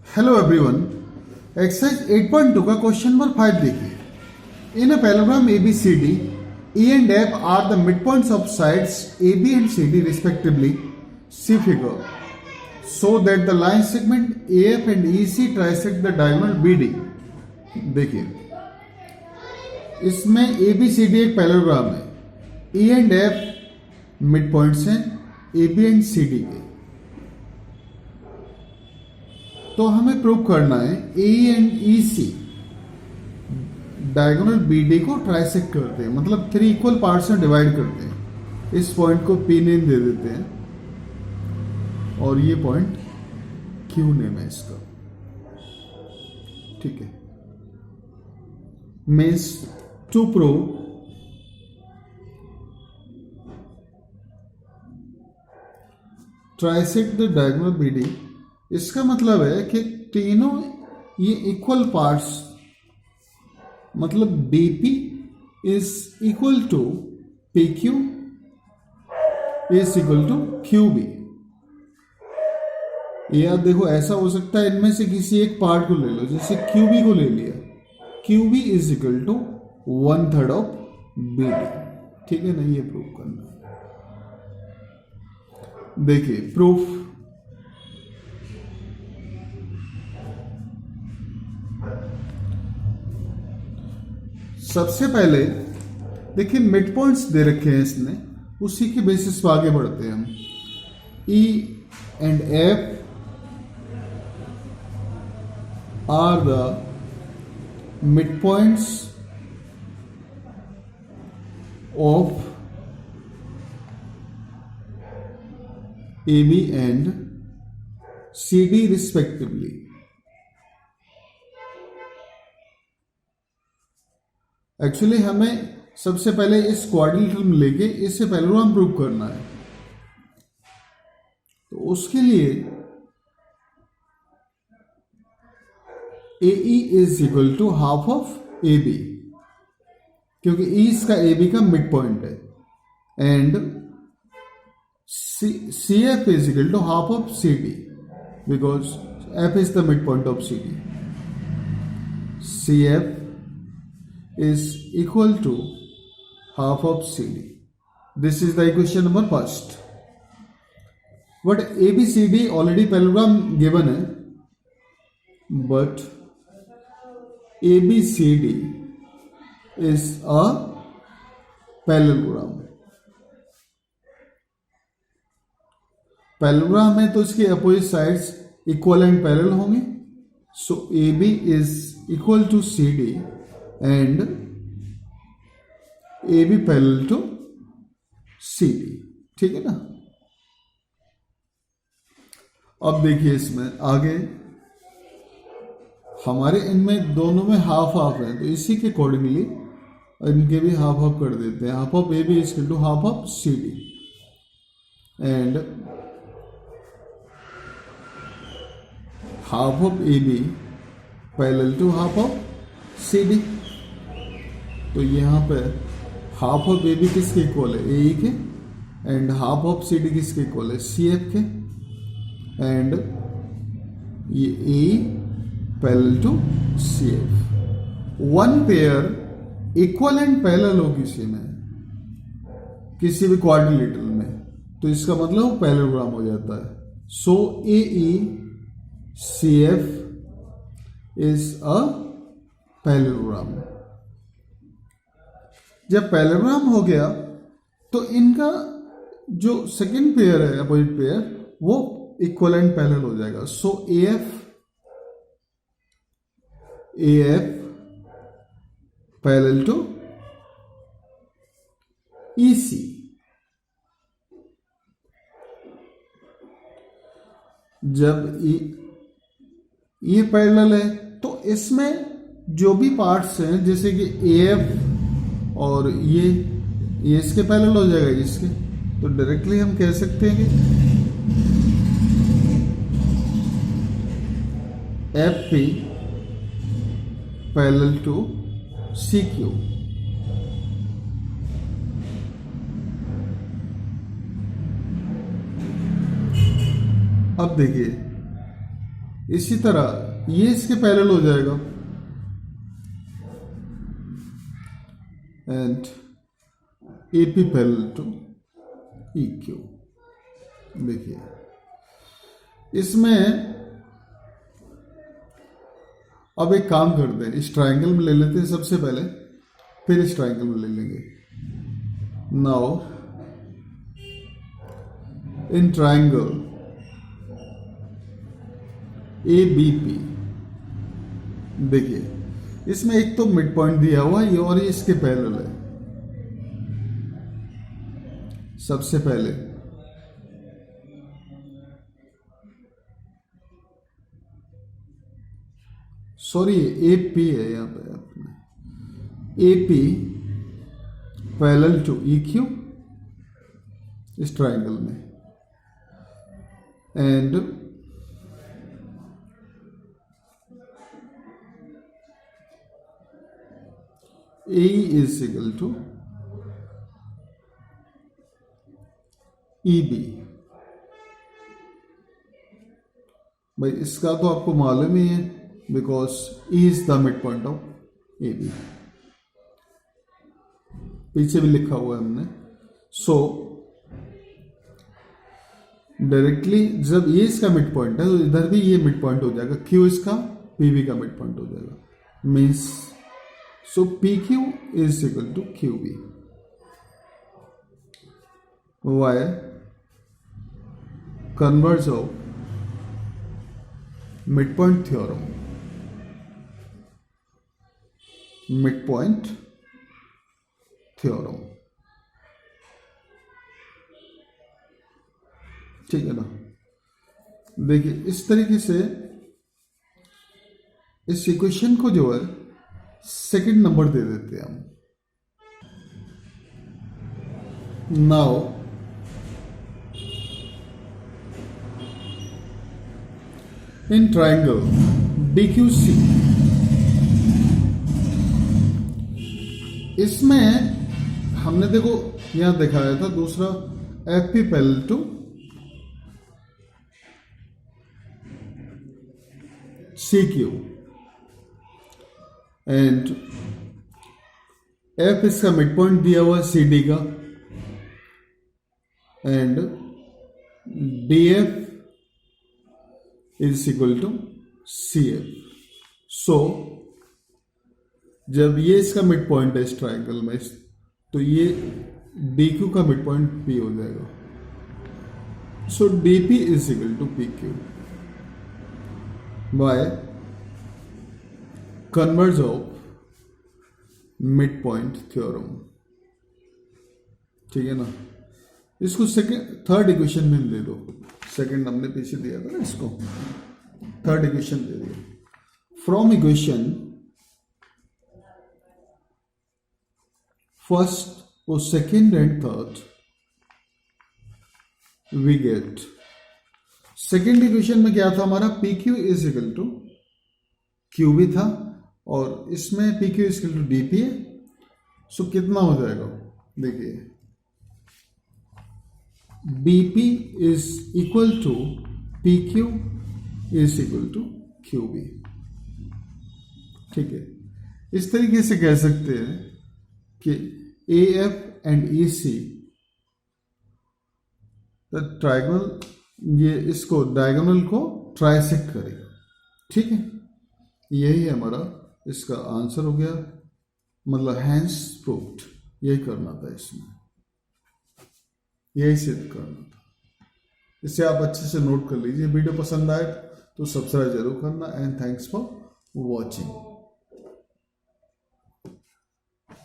Hello everyone. Exercise 8.2 का question number 5 देखिए। In a parallelogram A B C D, E and F are the mid points of sides A B and C D respectively. See figure so that the line segment A F and E C trisect the diagonal B D. देखिए, इसमें A B C D एक parallelogram है, E and F mid points हैं A B and C D के। तो हमें prove करना है A and E C diagonal B D को ट्राइसेक्ट करते हैं, मतलब 3 इक्वल पार्ट्स में डिवाइड करते हैं। इस पॉइंट को पी नेम दे देते हैं और ये पॉइंट क्यू नेम है इसका। ठीक है, means to prove trisect the diagonal B D, इसका मतलब है कि तीनों ये इक्वल पार्ट्स, मतलब BP is equal to P Q is equal to Q B. या देखो, ऐसा हो सकता है इनमें से किसी एक पार्ट को ले लो, जैसे क्यू बी को ले लिया, Q B is equal to 1/3 of B D. ठीक है ना, ये प्रूव करना। देखिए प्रूफ, सबसे पहले देखिए मिड पॉइंट्स दे रखे हैं इसने, उसी के बेसिस पर आगे बढ़ते हैं हम। E and F are the mid points of A B and C D respectively. Actually हमें सबसे पहले इस क्वाड्रिलेटरल लेके इससे पैरेललोग्राम प्रूव करना है। तो उसके लिए A E is equal to half of A B, क्योंकि ई इसका ए बी का मिड पॉइंट है, and C F is equal to half of C D, because F is the mid point of C D. C F is equal to half of CD. This is the equation number first. But ABCD already parallelogram given है, but ABCD is a parallelogram. Parallelogram है तो इसके opposite sides equal and parallel होंगे। सो AB is equal to CD and AB parallel to CD। ठीक है ना। अब देखिए इसमें आगे हमारे इनमें दोनों में हाफ हाफ है, तो इसी के अकॉर्डिंगली इनके भी हाफ हाफ कर देते हैं। Half of AB is equal to half of CD and half of AB parallel to half of CD। तो यहाँ पे हाफ ऑफ ए बी किसके इक्वल है, ए के, and half of C D किसके इक्वल है, सी एफ के, and ये A parallel to C F. One pair equal and parallel हो किसी भी क्वाड्रिलेटरल में, तो इसका मतलब पैरेललोग्राम हो जाता है। So A E C F is a parallelogram. जब पैरेललोग्राम हो गया तो इनका जो सेकंड पेयर है, अपोजिट पेयर, वो इक्वल एंड पैरेलल हो जाएगा। So A F parallel to E C. जब ये पैरेलल है तो इसमें जो भी पार्ट्स हैं, जैसे कि ए एफ और ये इसके पैरेलल हो जाएगा इसके, तो डायरेक्टली हम कह सकते हैं कि F P parallel to C Q. अब देखिए इसी तरह ये इसके पैरेलल हो जाएगा and AP parallel to EQ। देखिए इसमें अब एक काम करते हैं, इस ट्राइंगल में ले लेते हैं सबसे पहले, फिर इस ट्राइंगल में ले लेंगे। नाउ इन ट्राइंगल ABP, देखिए इसमें एक तो मिड पॉइंट दिया हुआ है और ये इसके पैरेलल है। सबसे पहले सॉरी AP है यहाँ पे अपने AP पैरेलल टू EQ इस ट्राइंगल में and AE is equal to EB। भाई इसका तो आपको मालूम ही है because E is the midpoint of AB, पीछे भी लिखा हुआ है हमने। सो डायरेक्टली जब ये इसका मिड पॉइंट है तो इधर भी ये मिड पॉइंट हो जाएगा, Q इसका PB का मिड पॉइंट हो जाएगा। Means so PQ is equal to QB। By converse of mid point theorem, mid point theorem, ठीक है ना। देखिए इस तरीके से इस इक्वेशन को जो है सेकंड नंबर दे देते हैं हम। नाउ इन ट्राइंगल DQC, इसमें हमने देखो यहां दिखाया था दूसरा FP parallel to CQ and F इसका मिड पॉइंट दिया हुआ है CD का and DF is equal to CF। So जब ये इसका मिड पॉइंट है इस ट्राइंगल में तो ये DQ का मिड पॉइंट P हो जाएगा। So DP is equal to PQ by converse of mid point theorem, ठीक है ना। इसको सेकंड थर्ड इक्वेशन में दे दो, सेकंड हमने पीछे दिया था ना, इसको थर्ड इक्वेशन दे दिया। फ्रॉम इक्वेशन फर्स्ट और second and third we get, second equation में क्या था हमारा, PQ is equal to QB था और इसमें PQ is equal to DP है। सो कितना हो जाएगा, देखिए BP is equal to PQ is equal to QB, ठीक है। इस तरीके से कह सकते हैं कि AF एंड EC ट्राइगोनल, ये इसको डायगोनल को ट्राइसेक्ट करेगा, ठीक है। यही हमारा इसका आंसर हो गया, मतलब हैंस प्रूव्ड, यही करना था इसमें, यही सिद्ध करना था। इसे आप अच्छे से नोट कर लीजिए। वीडियो पसंद आए तो सब्सक्राइब जरूर करना एंड थैंक्स फॉर वॉचिंग।